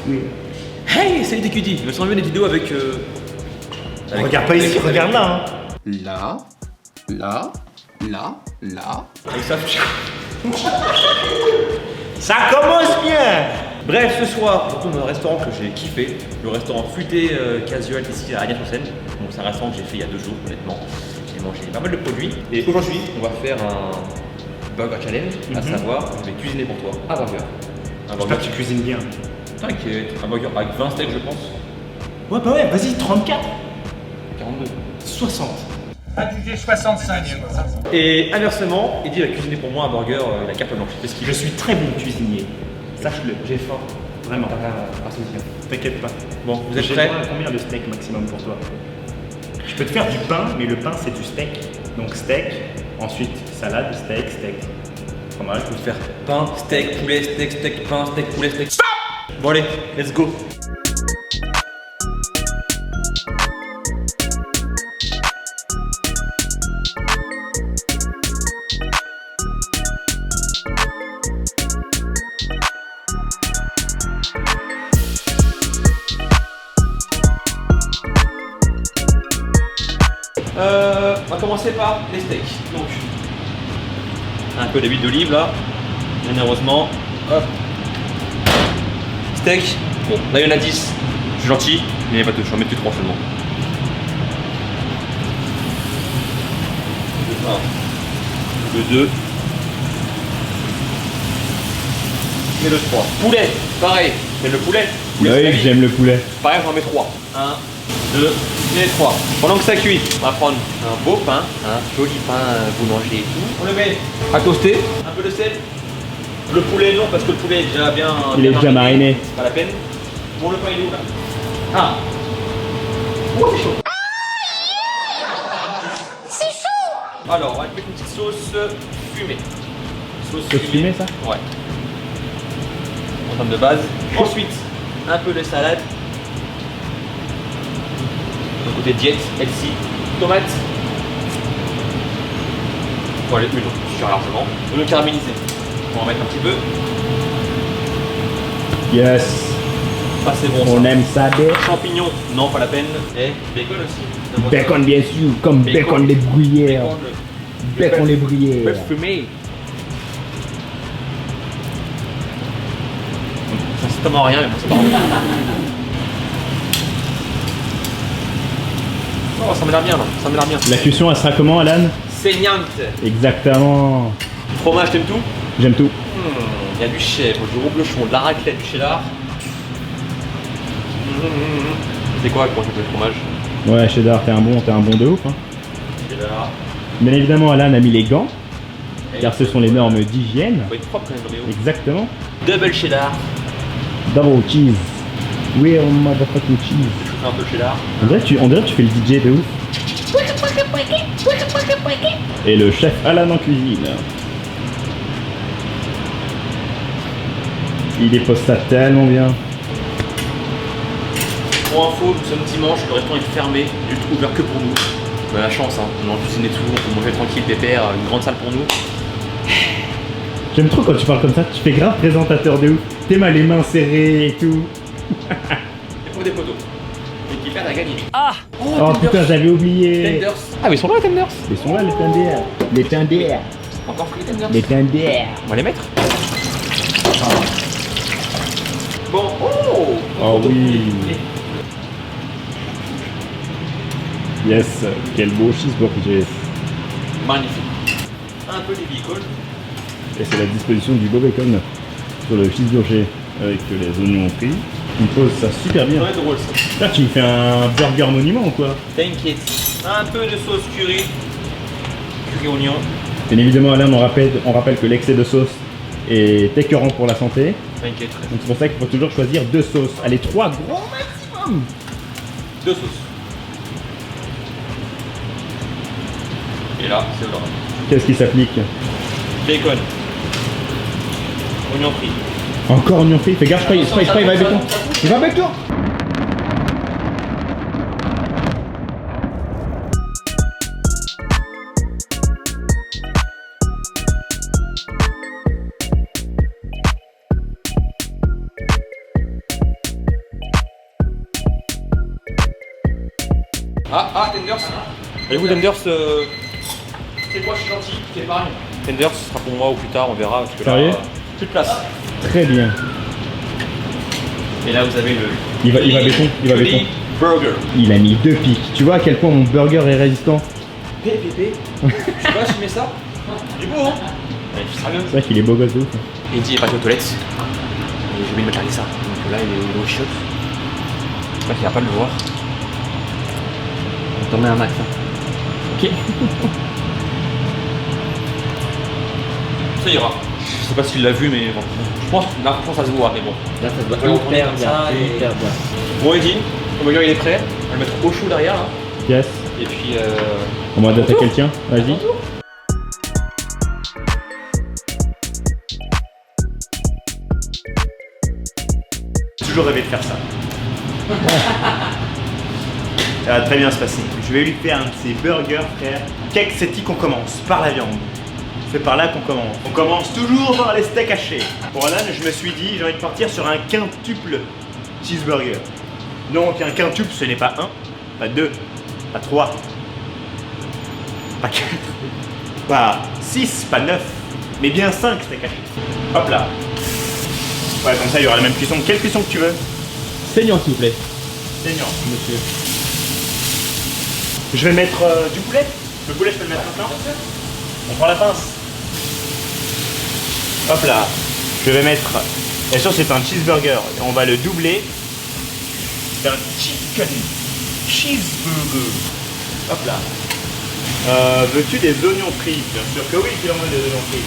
Oui. Hey, salut TQD, je me sens mieux des vidéos avec... Regarde pas ici, regarde là. Hein. Là. Avec ça, Ça commence bien. Bref, ce soir, je retourne dans un restaurant que j'ai kiffé, le restaurant Futé Casual ici à Agnes-sur-Seine. Donc c'est un restaurant que j'ai fait il y a 2 jours, honnêtement. J'ai mangé pas mal de produits. Et aujourd'hui, on va faire un burger challenge, à savoir, je vais cuisiner pour toi un burger. Un J'espère que tu cuisines bien. T'inquiète, un burger avec 20 steaks, je pense. Ouais, bah ouais, vas-y, 34. 42. 60. Adjugé 65. Et inversement, Eddie va cuisiner pour moi un burger, la carte blanche. C'est ce qu'il Je veut. suis très bon cuisinier. Sache-le. J'ai faim. Vraiment. Association. T'inquiète pas. Bon, vous êtes J'ai prêts? droit à combien de steak maximum pour toi? Je peux te faire du pain, mais le pain c'est du steak. Donc steak, ensuite salade, steak. Fromage. Je vais faire pain, steak, poulet, steak, pain, steak, poulet, steak. Stop! Bon allez, let's go. On va commencer par les steaks. Donc, un peu d'huile d'olive là, généreusement. Hop. Steak. Bon, là il y en a 10. Je suis gentil, mais pas tout, je vais en mettre que 3 seulement. Le 2. Et le 3. Poulet, pareil. C'est le poulet. Bah oui, j'aime le poulet. Pareil, j'en mets 3. 1, 2 et 3. Pendant que ça cuit, on va prendre un beau pain, un joli pain boulanger et tout. On le met à toaster, un peu de sel. Le poulet non, parce que le poulet est déjà bien. Il est déjà mariné. C'est pas la peine. Bon, le pain il est où là? Ah. Oh, c'est chaud. C'est chaud. Alors, on va mettre une petite sauce fumée. Sauce fumée, ça? Ouais. En termes de base. Ensuite, un peu de salade. Le côté diète, healthy, tomate. Bon, allez, une, suffira largement. Le caraméliser. On va en mettre un petit peu. Yes. Ah, c'est bon. On ça. aime ça, des Champignons, non, pas la peine. Et bacon aussi. bacon bien sûr, comme bacon des bruyères. Bacon les bruyères. Bœuf fumé. Ça c'est tellement rien, mais bon, c'est pas grave. Oh, ça m'a l'air bien là, ça m'a l'air bien. La cuisson, elle sera comment, Alan? Saignante. Exactement. Fromage, t'aimes tout? J'aime tout. Il y a du chèvre, du roublechon, de la raclette, du cheddar. C'est quoi pour le fromage? Ouais, cheddar, t'es un bon de ouf. Hein. Cheddar. Bien évidemment, Alan a mis les gants, car ce sont les normes d'hygiène. Faut être propre quand même, Roméo. Exactement. Double cheddar. Double cheese. Real motherfucking cheese. Un peu de cheddar. On dirait que tu fais le DJ de ouf. Et le chef Alan en cuisine. Il dépose ça tellement bien. Pour info, nous sommes dimanche, le restaurant est fermé, il est ouvert que pour nous. On a la chance, hein. On a en cuisine et tout, on peut manger tranquille, pépère, une grande salle pour nous. J'aime trop quand tu parles comme ça, tu fais grave présentateur de ouf. T'es mal les mains serrées et tout. Et pour des photos. Et qui perd à gagner. Oh putain, j'avais oublié. Tenders. Ah, mais ils sont là les tenders. Ils sont là les tenders. Les tenders. Encore plus les tenders. Les tenders. On va les mettre. Bon, oh. Oh oui. Yes, quel beau cheeseburger. Magnifique. Un peu de bacon. Et c'est la disposition du beau bacon sur le cheeseburger avec les oignons frits. Il pose ça super bien. Ouais, drôle ça. Là, tu me fais un burger monument ou quoi? T'inquiète. Un peu de sauce curry. Curry oignon. Bien évidemment, Alain, on rappelle que l'excès de sauce est écœurant pour la santé. T'inquiète. Donc c'est pour ça qu'il faut toujours choisir 2 sauces. Allez, 3 gros maximum. 2 sauces. Et là, c'est le drame. Qu'est-ce qui s'applique? Bacon. Oignon frit. Encore oignon frit. Fais gaffe, il va avec toi. Il va avec toi. Ah, Tenders. Et vous, Tenders, c'est quoi, je suis gentil, je t'épargne. Tenders, ce sera pour moi ou plus tard, on verra. Parce que là, Sérieux plus de place. Très bien. Et là, vous avez le. Il va béton, il va Curly béton. Burger. Il a mis 2 pics. Tu vois à quel point mon burger est résistant? PPP. Je sais pas si met ça. Il est beau, hein. Ouais, je suis sérieux. C'est vrai qu'il est beau gosse de ouf. Eddie est parti aux toilettes. Et j'ai oublié de me charger ça. Donc là, il est au shot. J'espère qu'il va pas le voir. On t'en met un max. Hein. Ok. Ça ira. Je sais pas s'il l'a vu, mais bon. Je pense que là, franchement, ça se voit, mais bon. Là, ça doit Ouais, on tourne hyper comme bien, ça et- hyper bien. Bon, Eddie, ton burger il est prêt. On va le mettre au chaud derrière là. Yes. Et puis. On va attaquer le tien. Vas-y. J'ai toujours rêvé de faire ça. Ça va très bien se passer. Je vais lui faire un de ses burgers, frère. Cake, c'est dit qu'on commence par la viande. C'est par là qu'on commence. On commence toujours par les steaks hachés. Pour Alan, je me suis dit, j'ai envie de partir sur un quintuple cheeseburger. Donc un quintuple, ce n'est pas 1, pas 2, pas 3, pas 4, pas 6, pas 9, mais bien 5 steaks hachés. Hop là. Ouais, comme ça, il y aura la même cuisson. Quelle cuisson que tu veux? Saignant, s'il vous plaît. Saignant. Monsieur. Je vais mettre du poulet. Le poulet, je peux le mettre maintenant. On prend la pince. Hop là. Je vais mettre. Bien sûr, c'est un cheeseburger. On va le doubler. C'est un chicken cheeseburger. Hop là. Veux-tu des oignons frits? Bien sûr que oui, tu en veux des oignons frits.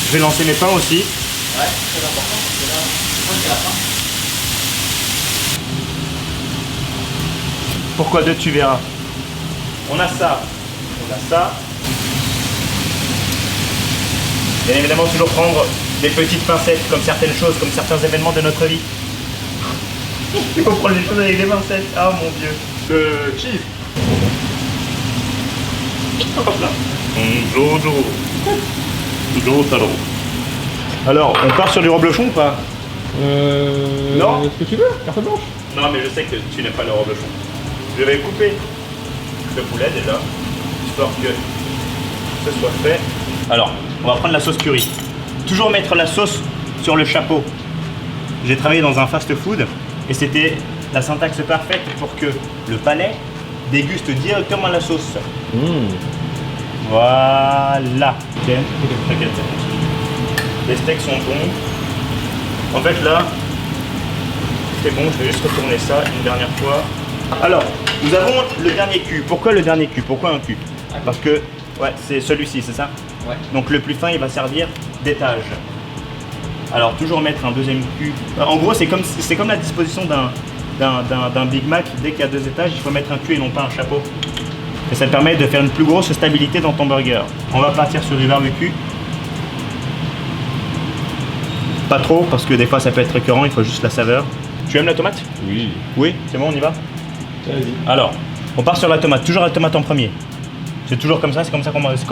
Je vais lancer mes pains aussi. Ouais, c'est très important parce que là, je pense qu'il y a la fin. Pourquoi deux, tu verras. On a ça. On a ça. Bien évidemment, toujours prendre des petites pincettes comme certaines choses, comme certains événements de notre vie. Il faut prendre les choses avec des pincettes. Ah mon dieu. Le cheese. Hop là. Jojo. Jojo Taro. Alors, on part sur du reblochon ou pas? Non. Ce que tu veux, carte blanche. Non, mais je sais que tu n'aimes pas le reblochon. Je vais couper le poulet déjà, histoire que ce soit fait. Alors, on va prendre la sauce curry. Toujours mettre la sauce sur le chapeau. J'ai travaillé dans un fast-food et c'était la syntaxe parfaite pour que le palais déguste directement la sauce. Voilà. Ok, t'inquiète. Les steaks sont bons. En fait là, c'est bon, je vais juste retourner ça une dernière fois. Alors, nous avons le dernier cul. Pourquoi le dernier cul? Pourquoi un cul? Parce que, ouais, c'est celui-ci, c'est ça? Ouais. Donc le plus fin, il va servir d'étage. Alors, toujours mettre un deuxième cul. En gros, c'est comme la disposition d'un Big Mac. Dès qu'il y a 2 étages, il faut mettre un cul et non pas un chapeau. Et ça te permet de faire une plus grosse stabilité dans ton burger. On va partir sur du barbecue. Pas trop, parce que des fois ça peut être récurrent, il faut juste la saveur. Tu aimes la tomate? Oui. Oui, c'est bon, on y va? Vas-y. Alors, on part sur la tomate, toujours la tomate en premier. C'est toujours comme ça, c'est comme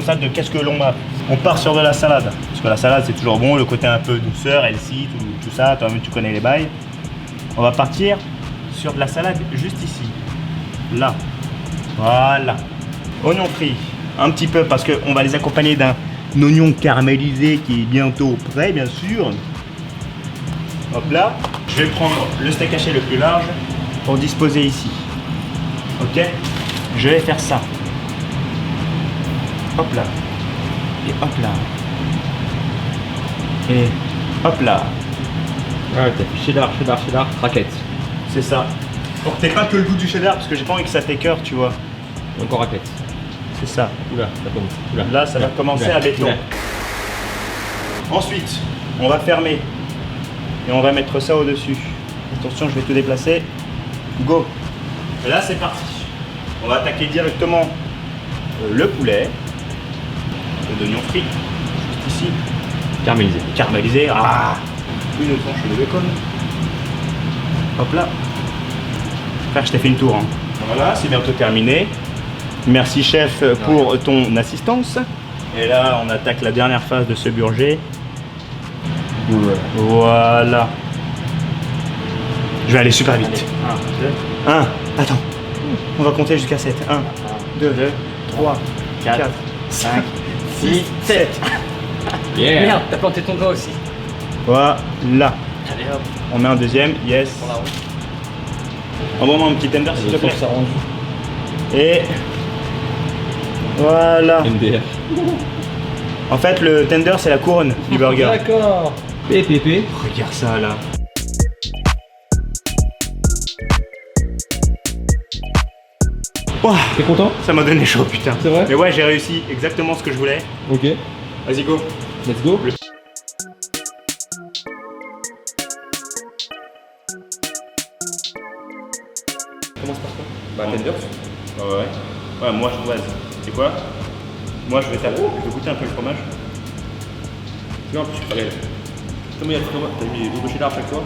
ça de qu'est-ce que l'on a. On part sur de la salade, parce que la salade c'est toujours bon, le côté un peu douceur, healthy, tout ça, toi-même tu connais les bails. On va partir sur de la salade juste ici, là, voilà. Oignons frits, un petit peu parce qu'on va les accompagner d'un oignon caramélisé qui est bientôt prêt, bien sûr. Hop là, je vais prendre le steak haché le plus large pour disposer ici. Ok, je vais faire ça. Hop là. Et hop là. Et hop là. Ouais, t'as fait cheddar, raquette. C'est ça. Pour que t'aies pas que le goût du cheddar, parce que j'ai pas envie que ça t'écœure, tu vois. Encore raquette. C'est ça. Oula, ça commence. Oula. Là, ça va commencer à béton. Oula. Ensuite, on va fermer. Et on va mettre ça au-dessus. Attention, je vais tout déplacer. Go. Et là, c'est parti. On va attaquer directement le poulet. Le oignon frit. Juste ici. Caramélisé. Caramélisé. Ah, une tranche de bacon. Hop là. Frère, je t'ai fait une tour. Hein. Voilà, c'est bientôt terminé. Merci chef pour ton assistance. Et là, on attaque la dernière phase de ce burger. Voilà. Je vais aller super vite. 1, attends. On va compter jusqu'à 7. 1, 2, 3, 4, 5, 6, 7. Merde, t'as planté ton doigt aussi. Voilà. Allez hop, On met un deuxième. Yes. pour la route. Envoie-moi un petit tender s'il te plaît. Et voilà. MDR. En fait, le tender, c'est la couronne du burger. D'accord. PPP. Regarde ça là. Ouah, T'es content? ça m'a donné chaud, putain. C'est vrai? Mais ouais, j'ai réussi exactement ce que je voulais. Ok. Vas-y, go. Let's go. Commence par quoi? Bah, tenders. Ouais, moi je vas-y. C'est quoi? Moi je vais taper. Je vais goûter un peu le fromage. Non, je suis pas réel. Comme il y a le fromage, t'as mis double cheddar à chaque fois.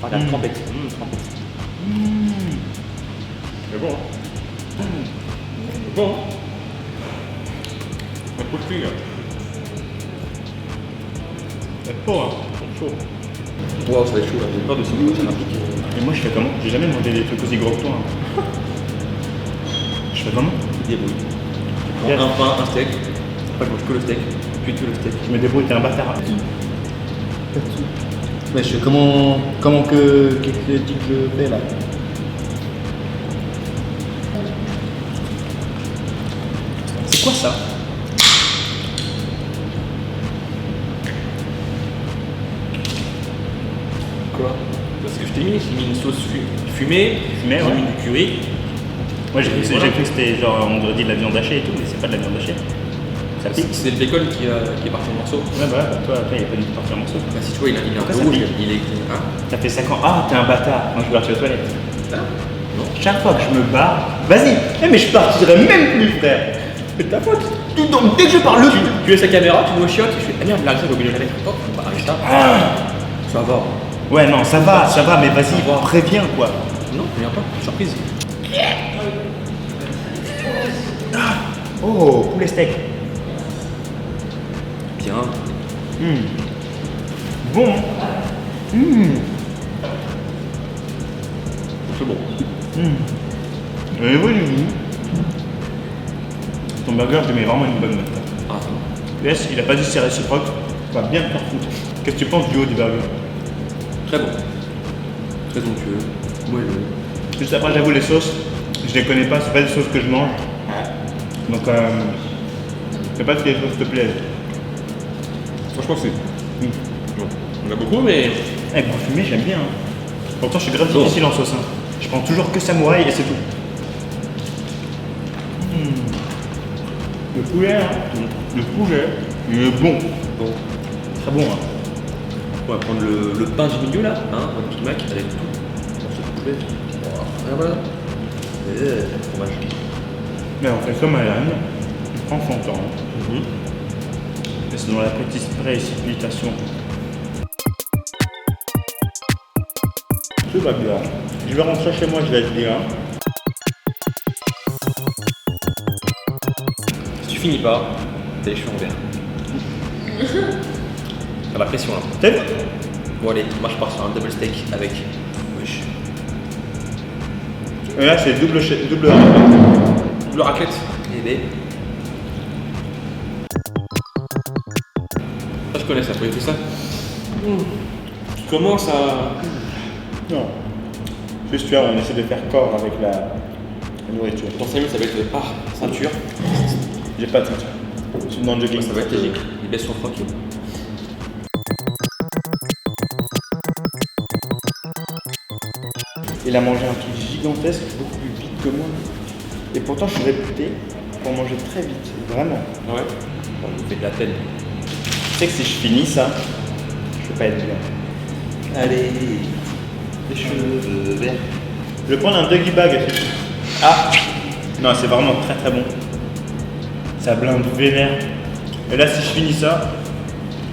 Ah, la trempette. Trempette. C'est bon, hein? C'est bon, hein? Un coup de cul, là. C'est pas, hein. C'est chaud. Wow, ça va être chaud, là. J'ai peur de ce que ça m'applique. Et moi je fais comment? J'ai jamais mangé des trucs aussi gros que toi. Hein. Je fais comment? Débrouille. Tu Yes. prends un pain, un steak. Après, je mange que le steak. Puis que le steak. Je me débrouille, t'es un bâtard. Mais je sais comment que qu'est-ce que je fais là. C'est quoi ça? Quoi? Parce que je t'ai mis une sauce fumée, Fumée, j'ai ouais. mis du curry. Moi j'ai cru que Voilà. c'était genre on aurait dit de la viande hachée et tout, mais c'est pas de la viande hachée. Ça pique. C'est le bacon qui est parti en morceaux. Ouais, bah, toi, après, il n'y a pas du tout parti en morceaux. Bah, si tu vois, il est un Pourquoi peu ça rouge, pique il est. Hein? T'as fait 5 ans. Ah, t'es un bâtard. Moi, je vais partir aux toilettes. Hein? Non. Chaque fois que je me barre, vas-y. Eh, mais je partirai même plus, frère. C'est ta faute. Donc, dès que je parle, Tu laisses la caméra, tu nous chiottes, tu fais. Ah merde, la recette, j'ai oublié de la mettre. Hop, on va arrêter ça. Ça va. Ouais, non, ça va, mais vas-y, Ça va. préviens, quoi. Non, viens pas, surprise. Oh, poulet steak. Bien. Bon. C'est bon. Au niveau du goût, ton burger, je lui mets vraiment une bonne note. Ah, c'est bon. Yes, il a pas dit c'est réciproque. On va bien te faire foutre. Qu'est-ce que tu penses du haut du burger? Très bon. Très onctueux. Moelleux. Juste après, j'avoue, les sauces, je les connais pas, c'est pas des sauces que je mange. Donc, je sais pas si les sauces te plaisent. Franchement, c'est. Bon. On a beaucoup, mais. Eh, goût fumé, j'aime bien. Hein. Pourtant, je suis grave Bon. difficile en sauce. Hein. Je prends toujours que samouraï et c'est tout. Le poulet, hein. Le poulet, il est bon. Bon. Très bon. Hein. On va prendre le pain du milieu là, hein, un Big Mac avec tout. On se poulet. Voilà. Fromage. Mais on fait comme à l'âne. Il prend son temps. Et c'est dans la petite précipitation. Tout va bien. Je vais rentrer chez moi, je vais être bien. Si tu finis pas, t'as les cheveux en vert. T'as la pression là. T'es Bon allez, moi je pars sur un double steak avec. Wesh. Et là, c'est double. Double raclette. Et B. Ça je connais ça, vous avez fait ça. Tu commences à. Non. Juste, tu vois, on essaie de faire corps avec la nourriture. Dans 5 minutes ça va être. Ah, ceinture. J'ai pas de ceinture. Je suis dans le jogging. Ça va être logique. Il baisse sur 3 kilos. Il a mangé un truc gigantesque, beaucoup plus vite que moi. Et pourtant, je suis réputé pour manger très vite, vraiment. Ah ouais. Bon, il fait de la peine. Tu sais que si je finis ça, je vais pas être bien. Allez. Les cheveux verts. Je vais prendre un Doggy Bag. Ah non, c'est vraiment très très bon. Ça blinde vénère. Et là, si je finis ça,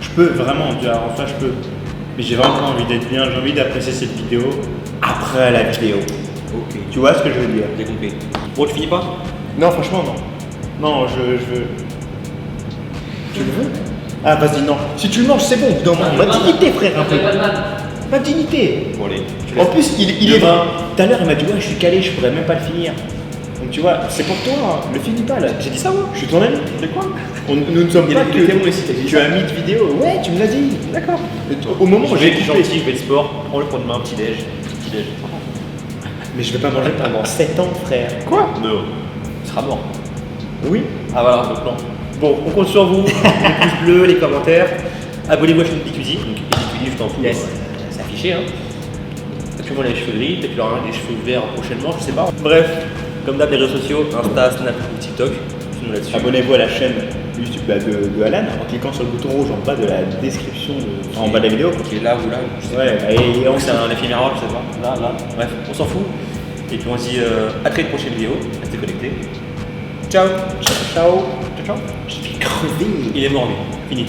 je peux vraiment, tu vois, enfin je peux. Mais j'ai vraiment envie d'être bien, j'ai envie d'apprécier cette vidéo après la vidéo. Ok. Tu vois ce que je veux dire? J'ai compris. Bon, tu finis pas? Non, franchement, non. Non, je veux. Tu le veux? Ah, vas-y, non. Si tu le manges, c'est bon. Non, ma dignité, frère, un peu. Ma dignité. Bon, allez. En plus, il est. Tout à l'heure, il m'a dit, ouais, je suis calé, je pourrais même pas le finir. Donc tu vois, c'est pour toi, hein. Le finis pas là. J'ai dit ça moi. Je suis ton ami. De quoi? Nous ne sommes Il y a pas des témoins ici, t'as dit Tu ça. as mis de vidéo. Ouais, tu me l'as dit. D'accord. Au moment où j'ai été coupé. gentil, je fais le sport, prends-le pour demain, petit déj. Petit déj. Mais je vais pas manger pendant 7 ans, frère. Quoi? Non. Il sera mort. Oui. Ah voilà, le plan. Bon, on compte sur vous. Les pouces bleus, les commentaires. Abonnez-vous à la chaîne Bicudi. Donc Bicudi, je t'en fous. Yes. C'est affiché, hein. Actuellement, les cheveux gris, peut-être qu'il aura des cheveux verts prochainement, je sais pas. Bref, comme d'hab, les réseaux sociaux, Insta, Snap ou TikTok, suivez-nous là-dessus. Abonnez-vous à la chaîne YouTube de Alan en cliquant sur le bouton rouge en bas de la description, en bas de la vidéo. Qui est là ou là, je sais Ouais, pas. et on C'est un effet miroir, je sais pas. Là. Bref, on s'en fout. Et puis on se dit à très prochaine vidéo. Restez connectés. Ciao. Ciao. Je vais crever. Il est mort lui. Fini.